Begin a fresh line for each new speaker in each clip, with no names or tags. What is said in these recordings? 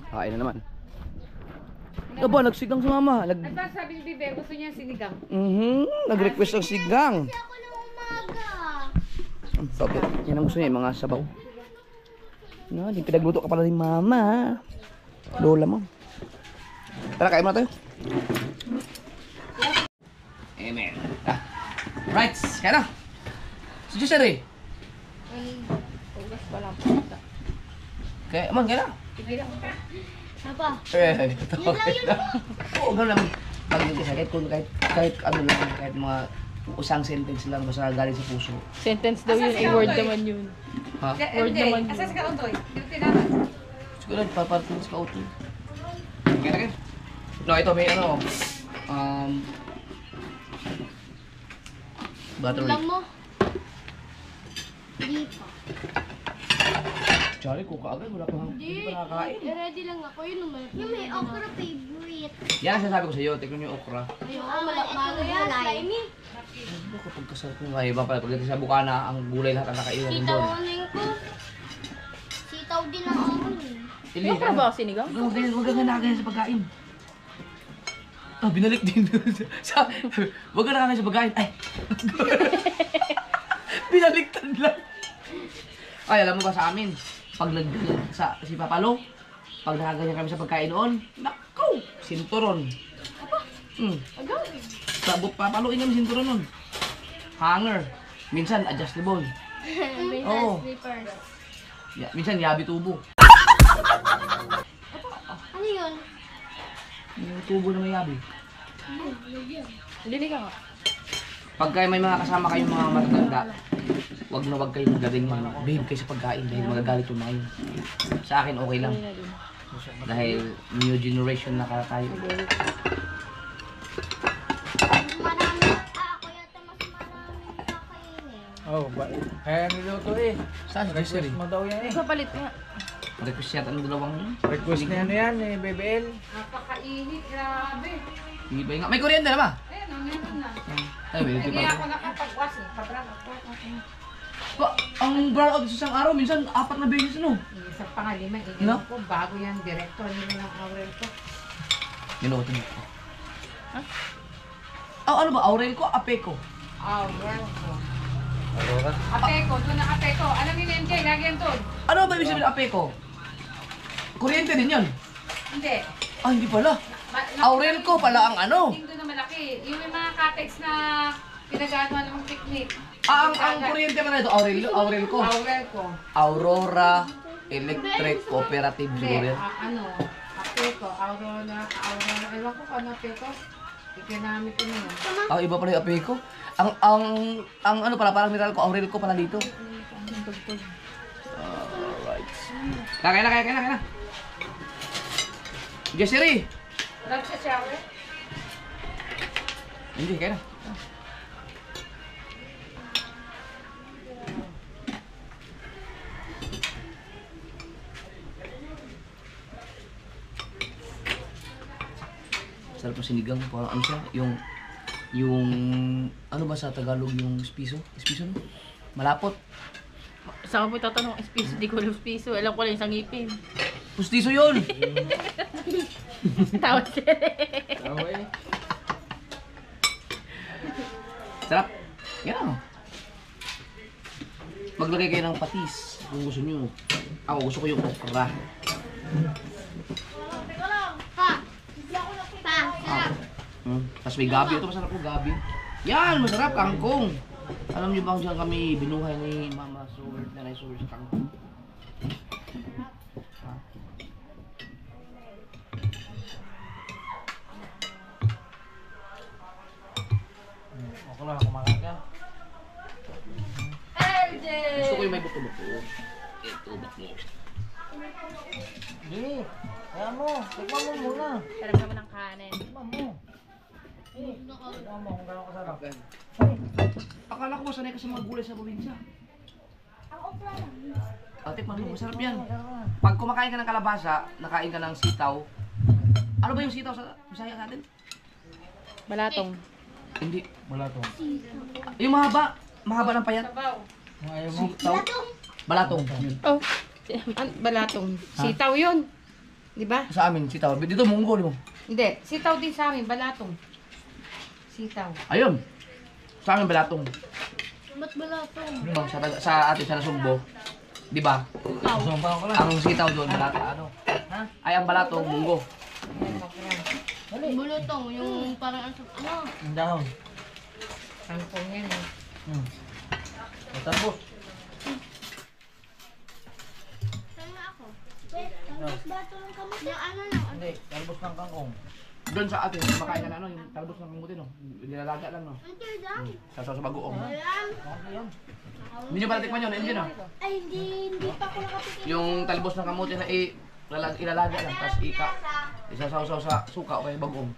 Kain na naman. Aba, nagsigang si mama.
Sabi ni Bibe, gusto niya sinigang.
Nag-request ng sigang.
Kasi ako ng umaga.
Bakit? Yan ang gusto niya, yung mga sabaw. No, di pinagluto ka pala ni mama. Lola mo. Tara, kain mo na tayo. Amen. Right, kaya na. Si Josery.
Ugas pa lang.
Kaya, man, kaya na.
Sige lang.
Apa?
Oo, gano'n lang. Kahit ano lang, kahit mga usang sentence lang basta galing sa puso.
Sentence daw yun, word naman yun.
Ha?
Word naman yun.
Asas ka untoy? Yung tinaman.
Siguro, papartin sa kauto. Kaya na kayo. No, ito may ano, butter
Ulam
leaf.
mo? Hindi pa.
Sorry, kuka agad, wala pa nakakain.
Ready lang ako. Yun naman. Yung may okra favorite.
Yan ang sinasabi ko sa iyo, tignan niyo yung okra.
Ayun, malakbago yan. Slimy.
Ano kapag kasarap yung kaiba pala, pagdating sa bukana, ang gulay lahat ang nakaiwan din
Sitaw
doon.
aning ko. Sitaw din ang akin.
Ili,
Okra ba sinigang?
Huwag ka ganyan sa pagkain. Ah, binalik din doon. Huwag ka nakakain sa pagkain. Ay! Binaliktad lang. Ay, alam mo ba sa amin? Pag si Papalo, pag nakaganyan kami sa pagkain noon, nako! Sinturon. Sabot papaluin kami sinturon noon. Hanger. Minsan, adjustable. Oo. Minsan, yabi tubo.
Ano yun?
Yung tubo na may yabi.
Hindi ka nga.
Pagka may mga kasama kayong mga matatanda, wag kayo magaling behave kayo sa pagkain dahil magagalit yung mga yun. Sa akin, okay lang. Dahil new generation na tayo.
Marami. Ako yata mas maraming kakainin.
Oh, kaya niluto eh.
Saan si Josery?
Mo daw yan eh.
Kapalit nga.
Request yata ng dalawang
Request na yan eh, BBL.
Napakainit, grabe.
ibay nga. May kuryente na ba?
Ayan, meron na.
Ay, may
Hindi
pa.
ako nakapag-was eh. Pabrag ako.
Ang brown out sa isang araw, minsan 4 na beses ano?
Isa pa nga lima.
No?
Ko, bago yan, director nila ng Aurel ko.
Minuto mo. Oh, ano ba? Aurel ko, Apeco.
Aurel ko.
Aurora.
Apeko, doon na Apeko. Alam ni MJ, lagi yan doon.
Ano ba ibig sabihin ng Apeco? Kuryente din yun.
Hindi.
Ah, hindi pala. Aurel ko pala ang ano.
Hindi doon na malaki. Yung may mga capex na pinagagawa ng picnic.
Ah, ang kuryente pala ito, Aurel ko.
Aurel ko.
Aurora Electric Cooperative
Hindi,
siguro yan.
ano, Apeko, Aurora, ewan ko kung ano Apeko. Ikinamit ko na yun.
Ah, iba pala yung Apeco. Ang ano pala, parang mineral ko, Aurel ko pala dito. Alright. Kaya na. Josery!
Nag-shower?
Hindi, kaya na. Sarap ng sinigang, parang ano siya, yung ano ba sa Tagalog yung espiso? Espiso no? Malapot.
Saan ko po tatanong espiso? Di ko alam espiso. Alam ko lang isang ngipin.
Pustiso yun!
Tawad siya.
Tawa eh.
Sarap. Yan. Maglagay kayo ng patis kung gusto nyo. Ako gusto ko yung okra.
Pa! Sarap.
Tapos may gabi. Ito masarap po gabi. Yan! Masarap. Kangkong. Alam nyo bang dyan kami binuhay ni Mama Seward, Nanay Seward sa kangkong? Ha?
Ako lang, kumakain ka.
LJ!
Gusto ko yung may buto-buto. Ito, buto.
Hindi. Kaya mo. Tikman mo muna.
Sarap naman ng kanin.
Tikman mo. Tikman mo kung gano'ng kasarap.
Akala ko sanay ka sa mga gulay sa probinsya.
Ang okra lang.
Tikman mo, masarap yan. Pag kumakain ka ng kalabasa, nakain ka ng sitaw. Ano ba yung sitaw sa Bisaya natin?
Balatong.
Hindi.
Wala to.
Yung mahaba ng payat.
Sabaw.
Kung ayaw mo.
Balatong. Yun.
Oh.
Balatong. Sitaw yun. Di ba?
Sa amin, sitaw. Dito, munggo, di mo.
Hindi. Sitaw din sa amin. Balatong. Sitaw.
Ayun. Sa amin, balatong.
Ba't balatong?
No, sa atin, sa Nasumbo. Di ba? Ang sitaw doon, balatong. Ano? Ay, ang balatong, munggo.
Bulutong, yung parang ano?
Ang dahon.
Kangkong yan eh.
Matapos.
Saan nga ako? Wait, talbos ba ito ng kamot? Yung ano lang.
Hindi, talbos ng kangkong.
Doon sa atin, makain ka na, ano, yung talbos ng kamuti, no? Nilalaga lang, no?
Hindi lang.
Sa bagoong.
Alam.
Okay yun.
Hindi nyo pala tikman yun, hindi, no?
Ay, hindi pa ako nakatikim.
Yung talbos ng kamuti na ilalaga lang, tapos isasaw-saw sa suka o kaya bagoong.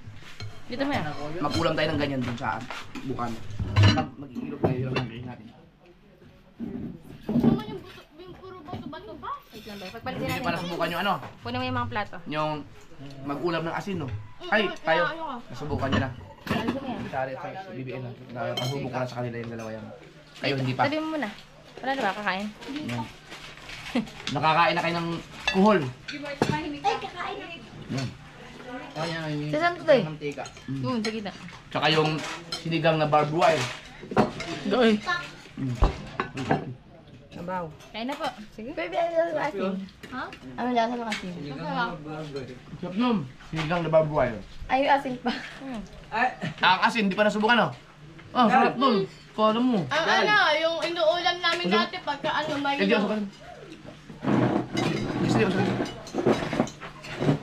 Dito mo yan.
Magkulam tayo ng ganyan dun sa bukan. Mag-iilog tayo yung gagawin natin.
Ano naman yung buto, yung puro bato-bato ba?
Wait lang, Bay. Pagpalitin
Hindi
natin.
pa nasubukan yung ano,
Kunin mo yung mga plato.
yung mag-ulam ng asin, no? Ay, tayo. Nasubukan nyo na.
Alisin mo yan.
Sari at sa BBN, no? Nakasubukan na sa kanila yung dalawa yan. Kayo hindi pa.
Sabi mo muna. Wala na ba kakain?
Yan. Nakakain na kayo ng kuhol.
Ay, kakain na.
Yan. Kaya yung
Saan to, Day?
mantika.
Sige na.
Tsaka yung sinigang na barbed wire.
Doy.
Sabaw.
Kain na po. Sige.
Baby, ano lang asin? Ha?
Ano lasa ng asin?
Sarap nun. Sinigang na barbed wire.
Ay, asin pa.
Ang asin, di pa nasubukan, no? Ah, sarap nun. Kala mo.
Ang ano, yung inuulam namin dati pagka ano, may
Hindi ako subukan. Gusto niyo, gusto niyo.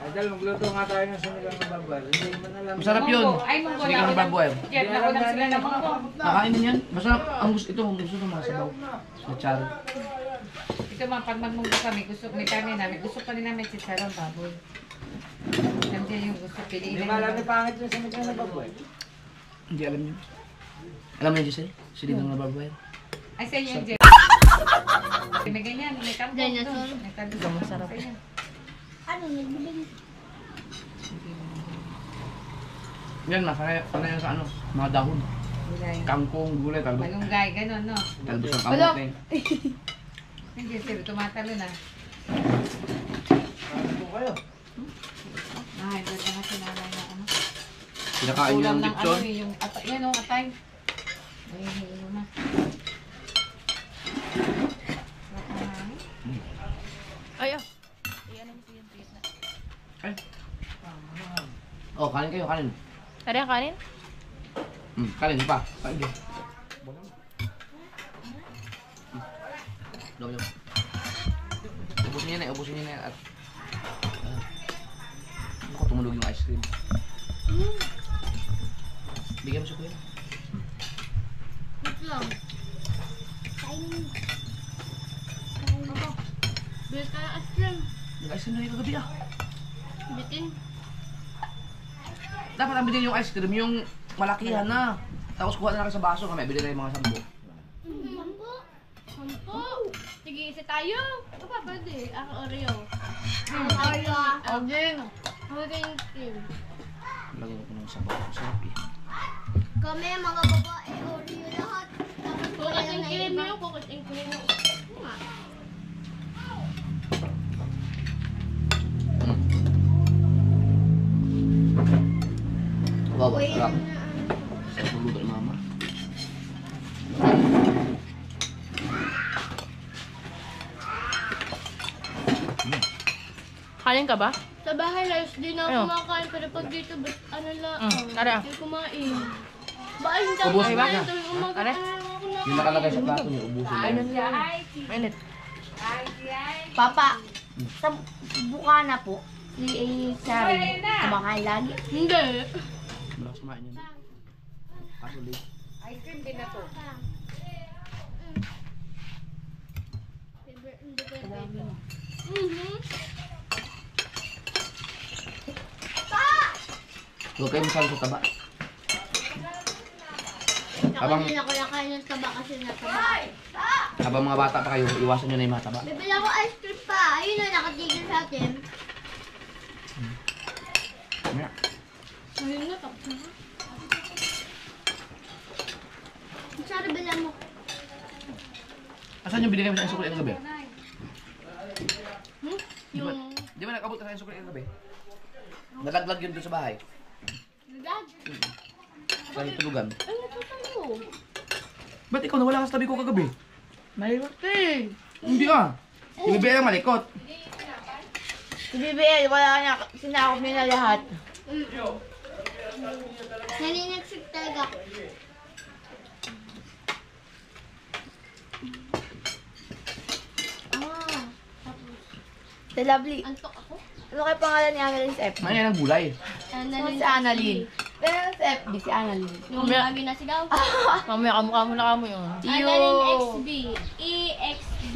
Idol, magluto nga tayo ng sinigang na babal. Hindi man alam.
Masarap yun.
Ay, munggo
Sinigang na barbed wire.
Jeff, nakulang sila ng munggo.
Nakain din yan. Basta ang gusto ito, ang gusto ng mga sabaw. Sa char.
Ito mga pag magmunggo kami, gusto may kami namin. Gusto pa rin namin chicharon baboy. Nandiyan yung gusto piliin.
Hindi ba alam ni pangit yung sinigang na babal?
Hindi alam niyo. Alam niyo, Giselle? Sinigang na barbed wire.
Ay, sa inyo yung Jeff. May ganyan, may kangkong
Dinosaur.
doon. May kangkong.
Masarap.
Sa inyo.
Ano, nagbiling?
Yan, nasa yan sa ano, mga dahon.
Gulay.
Kangkong, gulay, talbos.
Malunggay, gano'n, no?
Talbos ng kamote.
Hindi, sir, tumatalo na.
Ano kayo?
Ay, doon na sinanay na ano.
Pinakain niyo
Ulam
ng
ng ano,
lechon.
yung atay, yan o, atay. Ay, hiyo na.
Ay, oh. Iyan mo siya yung pizza.
Ay. Oh, kanin kayo, kanin.
Tari ang kanin?
Kanin pa. Kanin din. Daw yun. Ubusin niya na, ubusin niya na. At, ako tumulog yung ice cream. Bigyan mo siya kuya.
Wait lang. Kainin mo. Ako. Bilis ka ng ice cream.
Nag-ice cream na yung kagabi ah.
Bitin.
Dapat ang bilhin yung ice cream, yung malakihan na. Tapos kuha na lang sa baso, kami bilhin na yung mga sambo.
Sampo. Sampo. Sige, isa tayo. Ito pa, pwede. Ako Oreo. Oreo.
Oging.
Ako yung cream.
Lagyan ko ng sabaw. Sarap eh.
Kami, mga babae, Oreo lahat. Tapos
Cookies and cream yun. Cookies and cream.
Wow, sarap. Sarap ng luto ni mama.
Kanin ka ba?
sa bahay, rice din ako
Ano?
kumakain. Pero pag dito, ano lang,
Tara.
hindi kumain. Bahay, hindi ako
Ubusin
kumain.
na.
Tuwing umaga,
Tara.
ano lang ako na.
Yung nakalagay sa plato niyo, ubusin na yan.
Mainit.
Papa, sa Bukana po, si Shari, kumakain lagi.
Hindi.
Malakas kumain yan. Kaso late.
Ice cream din na to. Huwag kayo masyado sa taba. Habang-
Ako din ako nakain ng taba kasi nataba.
Habang mga bata pa kayo, iwasan nyo na yung mga taba.
Bibili ako ice cream pa. Ayun na, nakatigil sa atin.
Mamaya.
Ayun na, tapos na. Sorry, bilang mo.
Asan yung binigay mo sa sukli ng gabi?
Yung...
Di ba nag-abot ka sa sukli ko na gabi. Nalaglag yun doon sa bahay.
Dad,
Sa tulugan.
ano to sa'yo?
Ba't ikaw nawala ka sa tabi ko kagabi?
Malimot ka eh.
Hindi ah. Si Bebe ang malikot.
Si BBL, wala na. Sinakop niya na lahat.
Naninagsik talaga. Ah,
Si Lovely.
antok ako.
Ano kayo pangalan ni Annalyn sa FB?
Ano yan ang gulay?
Si Annalyn. Pero sa FB, si Annalyn.
Yung lagi na sigaw.
Mamaya kamukha mo na kamo yun.
Annalyn XB. EXB.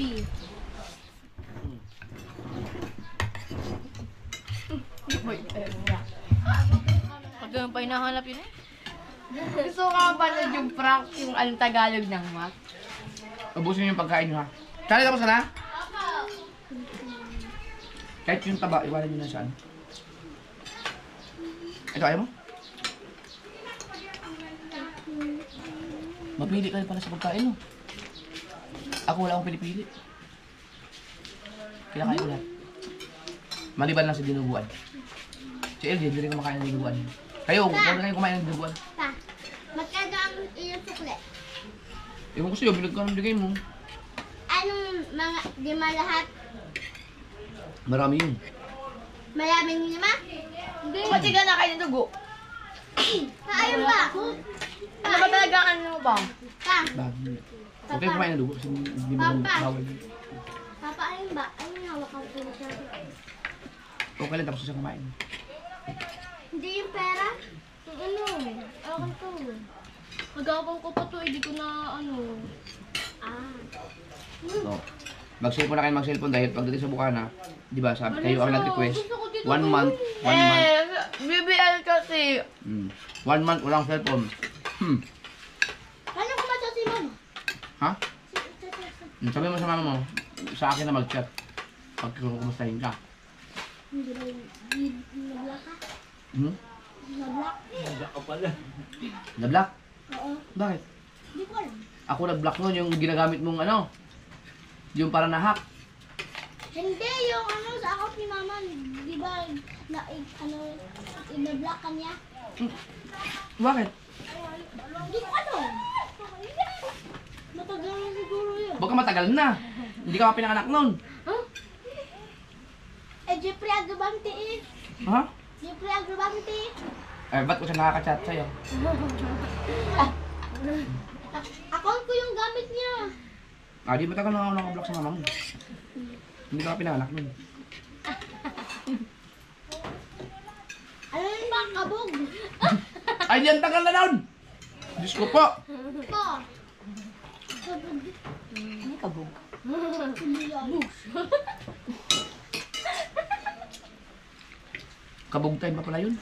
Pag ganun pa hinahanap yun eh.
Gusto ko nga ba na yung prank yung anong Tagalog ng Mac?
Ubusin niyo yung pagkain niyo ha. Charlie, tapos ka na? Kahit yung taba, iwanan niyo na saan. Ito, ayaw mo? Mapili ka rin pala sa pagkain mo. Ako wala akong pinipili. Kinakain ko lahat. Maliban lang sa dinuguan. Si LJ, hindi rin kumakain ng dinuguan. Kayo, huwag na kayo kumain ng dinuguan.
Pa, magkano ang iyong sukle?
Ewan ko sa'yo, bilag ka ng bigay mo.
Anong mga, di ma lahat?
Marami yun.
Maraming lima? Hindi.
Pati ka na kayo ng dugo.
Ayun ba?
Ano ba talaga ang ano ba?
Pa,
Bakit? Huwag kayo kumain ng dugo kasi hindi mo
Papa.
bawal.
papa, ayun ba? Ayun yung hawak ang puno sa akin.
Okay lang, tapos siya kumain.
Hindi yung pera? Yung ano? Akin to. Magagaw ko pa to, hindi ko na ano. Ah.
So, mag-cellphone na kayo mag-cellphone dahil pagdating sa Bukana, di ba, sabi kayo ang nag-request, 1 month, 1 month,
BBL kasi.
1 month walang cellphone.
Paano ko ba si mama?
Ha? Sabi mo sa mama mo, sa akin na mag-chat. Pag kumustahin ka.
Hindi ba nag-block ka?
Hmm?
Nag-block?
Nagka ka pala.
Na-block?
Oo.
Bakit?
Hindi ko alam.
Ako nag-block nun, yung ginagamit mong ano, yung para na-hack.
Hindi, yung ano sa account ni mama, di ba, na, ano, in-block ka niya?
Bakit?
Hindi ko alam. Matagal na siguro yun.
Baka matagal na. Hindi ka pa pinanganak nun.
Huh? Eh, Jeffrey Agrabante eh.
Ha?
Jeffrey Agrabante.
Eh, ba't ko siya nakaka-chat sa'yo?
Account ko yung gamit niya.
Ah, di matagal na ako nakablock sa mama mo. Hindi ka pa pinanganak nun.
Ano yun ba? Kabog.
Ay, di, ang tagal na nun! Diyos ko po!
Po. Kabog.
Ano kabog?
Hindi yan.
Kabog time pa pala yun.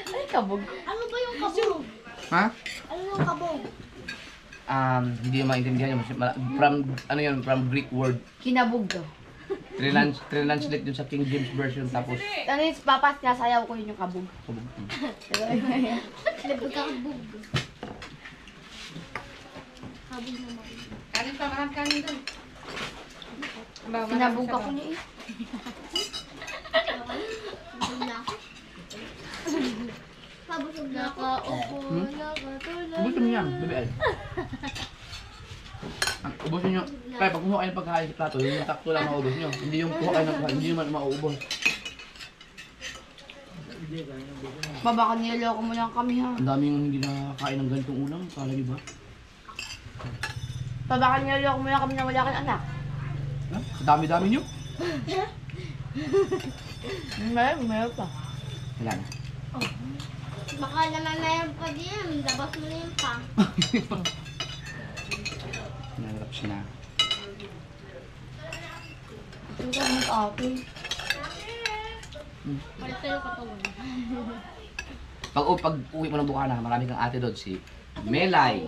Ay, kabog.
Ano ba yung kabog?
Ha?
Ano yung kabog?
Hindi mo maintindihan yun. From, ano yun, from Greek word.
Kinabog daw.
Translate yun sa King James Version, tapos
Ano yung papas niya, sayaw ko yun yung kabog.
kabog.
Kabog. Kabog naman.
Kanin pa, makan kanin doon.
Kinabog ako niya eh.
Kabog na ako. Kabusog na ako. Opo, nakatulog.
Ubusin niyo yan, BBL. Ubusin niyo. Kaya pag kumuha kayo ng pagkain sa plato, yung takto lang maubos niyo. Hindi yung kuha kayo ng pagkain, hindi naman mauubos.
Baka niloloko mo lang kami ha.
Ang daming hindi nakakain ng ganitong ulam, kala niyo ba?
Baka niloloko mo lang kami na wala kang anak.
Ha? Sa dami-dami niyo?
Meron pa.
Wala na.
Baka naman mayroon pa din. Labas mo na yung pa.
Nangarap siya na.
Ito ka mag-ate.
Palit tayo katawan.
Pag uwi mo ng Bukana, marami kang ate doon. Si Melay.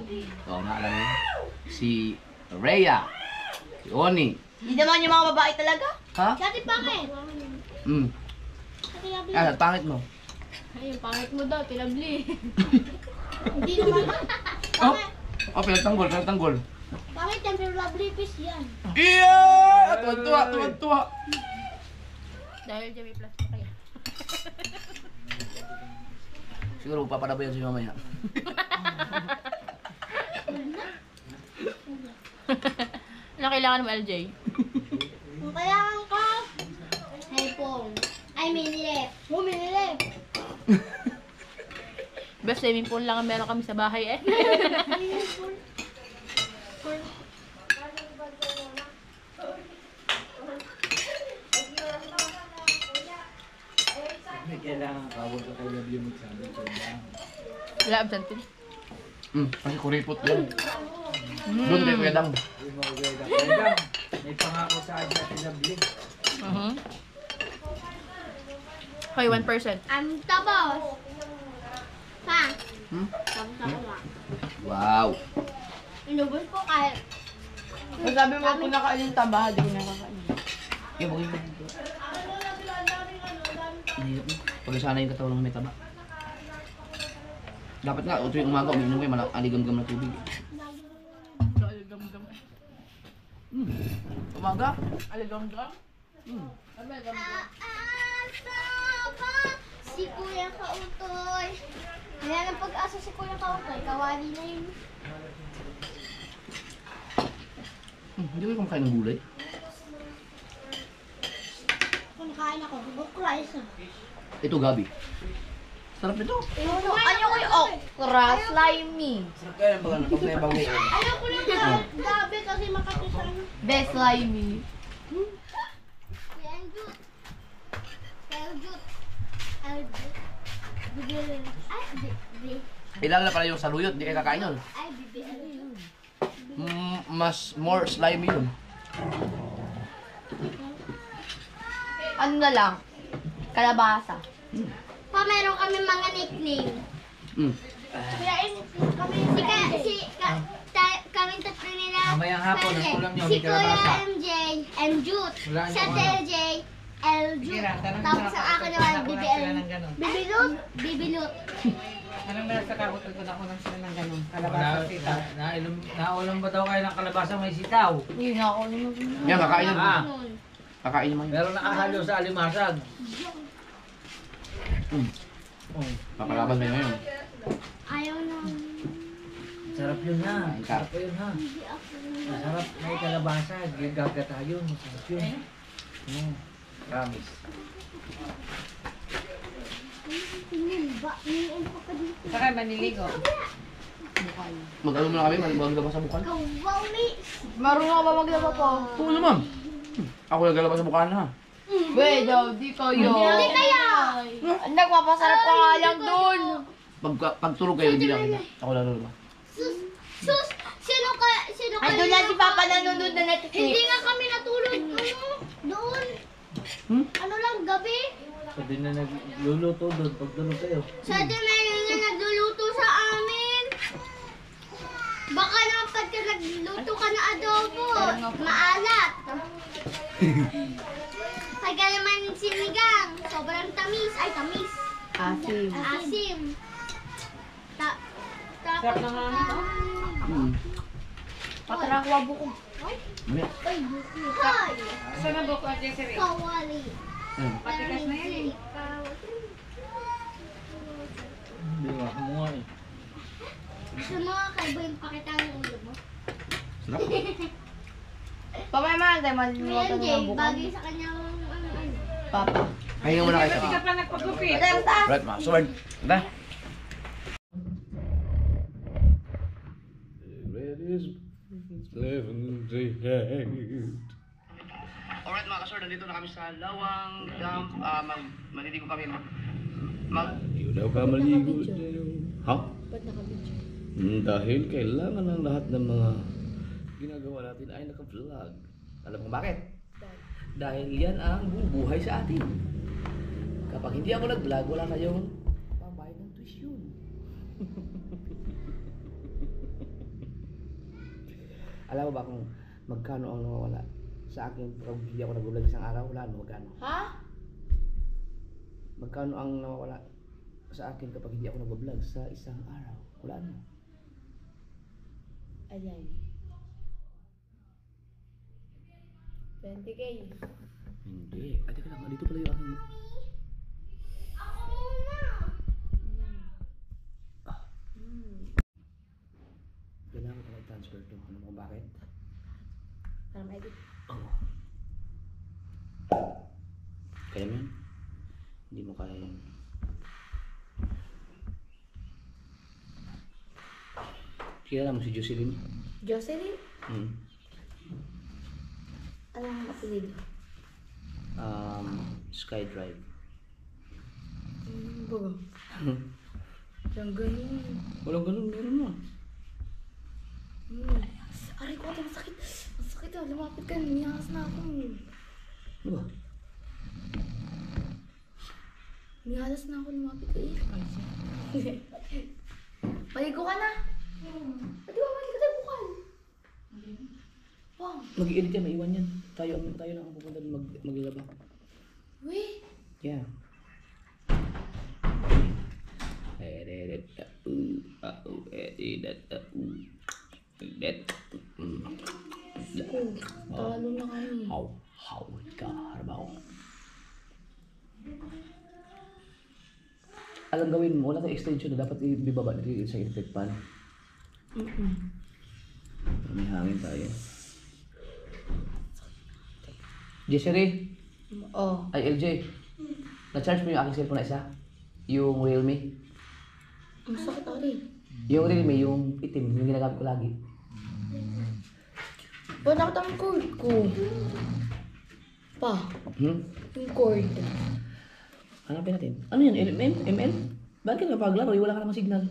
O, naalala mo yun? Si Rhea. Si Oni.
Hindi naman yung mga babae talaga.
Ha?
Dati pangit. Dati labi.
Ah, pangit mo.
Ayun, pangit mo daw. Tilabli. Hindi naman.
Oh, oh, pinagtanggol, pinagtanggol.
Pangit yan, pero lovely fish yan.
Yeah! Tuwan-tuwa, tuwan-tuwa.
Dahil dyan may plastic kaya.
Siguro papalabayan sa'yo mamaya.
Ano kailangan mo, LJ?
Kung kailangan ko, cellphone. Ay, minilip. Minilip.
Best swimming pool lang ang meron kami sa bahay eh.
May kailangan kawag ka kay Love yung magsabi ko lang.
Wala absent.
Kasi kuripot yan. Doon kay Kuya Dang.
Yung mga gawin ako. Dang, may pangako sa akin natin Lovely.
Hoy, 1%.
Tapos. Pa.
Hmm?
Tapos ako na.
Wow.
Inubos ko kahit.
Sabi mo kung nakain yung taba, di ko nakakain.
Eh, bagay mo. Pag sana yung katawan ng may taba. Dapat nga, tuwing umaga, umiinom kayo aligam-gam na tubig.
Aligam-gam.
Umaga?
Aligam-gam?
Si Kuya Kautoy. Wala nang pag-asa si Kuya Kautoy. Kawali na yun.
Hindi ko kumakain ng gulay.
Kung kain ako, bukrais na.
Ito, gabi. Sarap nito.
Ano ko yung okra? Slimy.
Sarap kaya pag ano, pag may bangay.
Ayoko lang na gabi kasi makatisan.
Best slimy.
Si Eljut. Eljut. Eljut. Bibili. Ay, bibili.
Ilang na pala yung saluyot, hindi kayo kakain yun.
Ay, bibili.
Mas more slimy yun.
Ano na lang? Kalabasa.
Pa, meron kami mga nickname. Kaya kami kami tatlo nila.
Mamayang hapon,
Pwede.
ang ulam niyo,
Si
may kalabasa.
Kuya MJ, Eljut.
Wala
Si
niyo
Ate
ano.
LJ, Eljut.
Kira, tanong
Tapos
na
ang akin
ako,
naman,
tanong na
BBL.
sila ng ganun.
Bibilot. Bibilot.
Anong nasa kabutol ko na ko ng sila ng ganun? Kalabasa sitaw.
Naulam ba daw kayo ng kalabasa may sitaw?
Hindi na ako naman.
Yan, kakain yun.
Ah,
Kakain naman yun.
pero nakahalo sa alimasag.
Papalaban mo ngayon.
Ayaw na.
Sarap yun ha.
Kain ka.
Sarap yun ha.
Hindi ako.
Masarap. May kalabasa. Gagata yun. Masarap yun.
Promise.
Ba, niyan pa ka dito.
Saka maniligo.
Mag-ano muna kami, maglabas sa bukan.
Kawali.
Marunong ka ba maglaba po?
Oo naman. Ako naglalabas sa bukan ha.
Wait, di kayo.
Hindi kaya.
Nagpapasarap ka nga lang dun.
Pagtulog kayo, hindi lang kita. Ako lalabas.
Sus, sino
Ay, doon lang si Papa nanonood na Netflix.
Hindi nga kami natulog. Doon. Ano lang, gabi.
Pwede na nagluluto doon. Pagdulog kayo.
Sa atin meron nga nagluluto sa amin. Baka naman pagka nagluto ka na adobo, maalat. Kaya naman sinigang, sobrang tamis. Ay, tamis.
Asim.
Asim.
Sarap na nga nito.
Patarang wabo ko.
Mamaya.
Ay, buko. Hoy!
Saan na buko at Jessere?
Kawali.
Matigas na yan eh.
Hindi nga. Mga eh.
Gusto mo, kaiba yung pakita ng ulo mo?
Sarap.
Pamay man, tayo
Ngayon,
malilimutan
Jay,
ng bukan.
bagay sa kanyang ano.
Papa.
Pahinga muna kayo
Hindi
sa
ka pa nagpagupit.
Right, mga sword. Tara. Alright mga kasor, nandito na kami sa Lawang Camp. Maliligo kami.
Yun daw ka maligo dyan. Ha? Dahil kailangan ng lahat ng mga ginagawa natin ay naka-vlog.
Alam mo bakit? Dahil yan ang bubuhay sa atin. Kapag hindi ako nag-vlog, wala kayong pambayad ng tuition. Alam mo ba kung magkano ang nawawala sa akin pag hindi ako nag-vlog isang araw? Wala ano, magkano?
Ha?
Magkano ang nawawala sa akin kapag hindi ako nag-vlog sa isang araw? Wala ano.
Ayan. 20K.
Hindi. Ay, teka lang. Dito pala yung aking Kaya mo yan? Hindi mo kaya yan. Kilala mo si Jocelyn?
Jocelyn?
Hmm.
Anong apelido?
Skydrive.
Baga. Yung ganun.
Walang ganun, meron mo.
Aray ko, ang sakit. Ang sakit ah. Lumapit ka. Niyakas na ako.
Ano ba?
Niyakas na ako. Lumapit ka eh. Maligo ka na. Pwede ba maligo tayo bukal? Wow.
Mag-i-edit yan, maiwan yan. Tayo lang ang pupunta doon maglalaba.
Wait.
Yeah.
Talo na kami.
How karabaw. Alam gawin mo, wala tayong extension na dapat ibibaba dito sa electric pan. May hangin tayo. Jessere,
Oh.
ay LJ, na-charge mo yung aking cellphone na isa? Yung Realme?
Ang sakit ari.
Yung Realme, yung itim, yung ginagamit ko lagi.
Ba, nakita ang cord ko. Pa,
Hmm?
yung cord.
Hanapin natin. Ano yan? ML? Bakit ka napaglaro? Wala ka namang signal.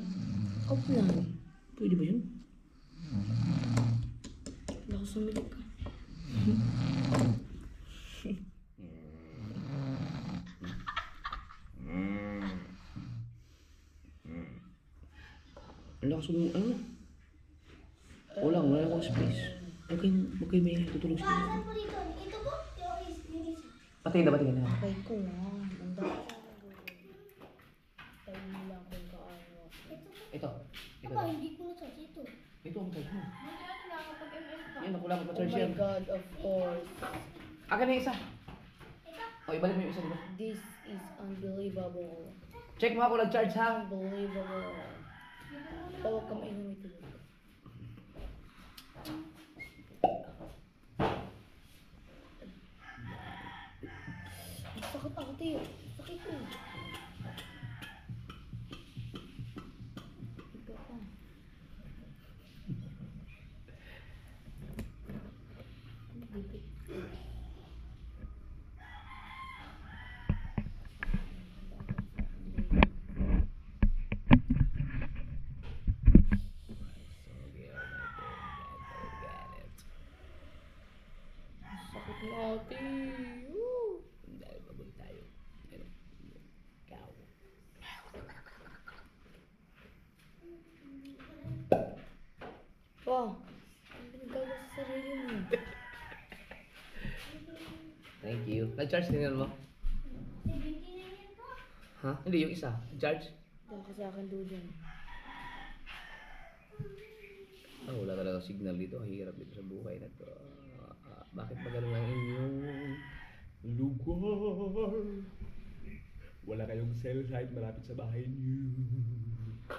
Off na.
Pwede ba yun?
Wala ko sumili ka.
Ang lakas mo, ano? Wala akong space. Okay, may tutulong sa inyo. Patingin na.
Patay ko nga. Ang dami. Tayo nila kung kaano.
Ito.
Hindi ko na charge ito.
Ito ang charge mo. Yan, wala ko
Oh
pa-charge
my
yan.
God, of course.
Akin na yung isa. O, ibalik mo yung isa dito.
This is unbelievable.
Check mo ako nag-charge ha.
Unbelievable. Tawag ka mainom ito. Sakit ako, Teo. Sakit ko. Ikaw pa. Sakit na ate. Woo!
Dahil babag tayo. Ano? Ikaw.
Pa, ang pinagawa sa sarili mo.
Thank you. Nag-charge din mo? Ha? Hindi, yung isa. Charge?
Daka sa akin doon.
Wala talaga signal dito. Hirap dito sa buhay na to. Bakit ba ganun ang inyong lugar? Wala kayong cell site malapit sa bahay niyo.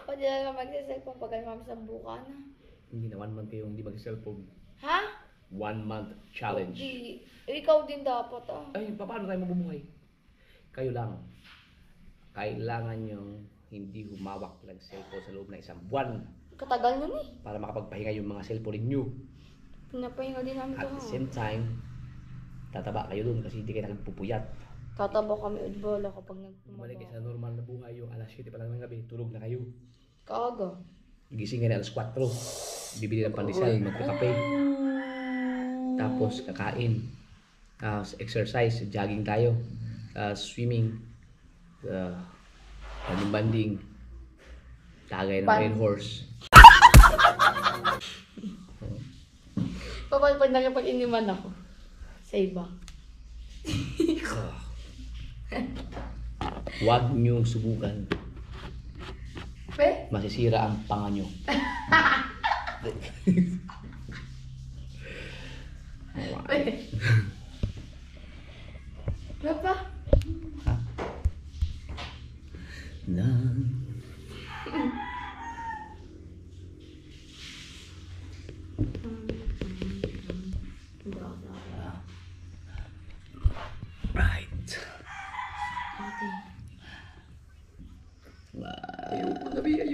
Pwede na lang magsiselfone pag kami sa buka na.
Hindi na 1 month kayong hindi mag-cellphone.
Ha?
1 month challenge.
Di, ikaw din dapat ah.
Ay, paano tayo mabubuhay? Kayo lang. Kailangan nyong hindi humawak ng cellphone sa loob ng 1 buwan
Katagal nun eh.
para makapagpahinga yung mga cellphone ninyo.
Pinapahinga din namin
At
ito
the
ha.
same time, tataba kayo dun kasi hindi kayo nagpupuyat.
Tataba kami udbola kapag
Bumalik kayo
nagtumaba.
sa normal na buhay, yung alas 7 pa lang ng gabi, tulog na kayo.
Kaaga.
Gising kayo na alas 4. Bibili ng pandesal, magkakape. Tapos kakain. Tapos exercise, jogging tayo. Swimming. Banding. Tagay ng red horse.
Pag nakipag-iniman ako. Sa iba.
Huwag niyong subukan.
Pe?
Masisira ang panga niyo.
Papa?
Ha? Na. Right.
Ayoko na, Bi. Ayoko.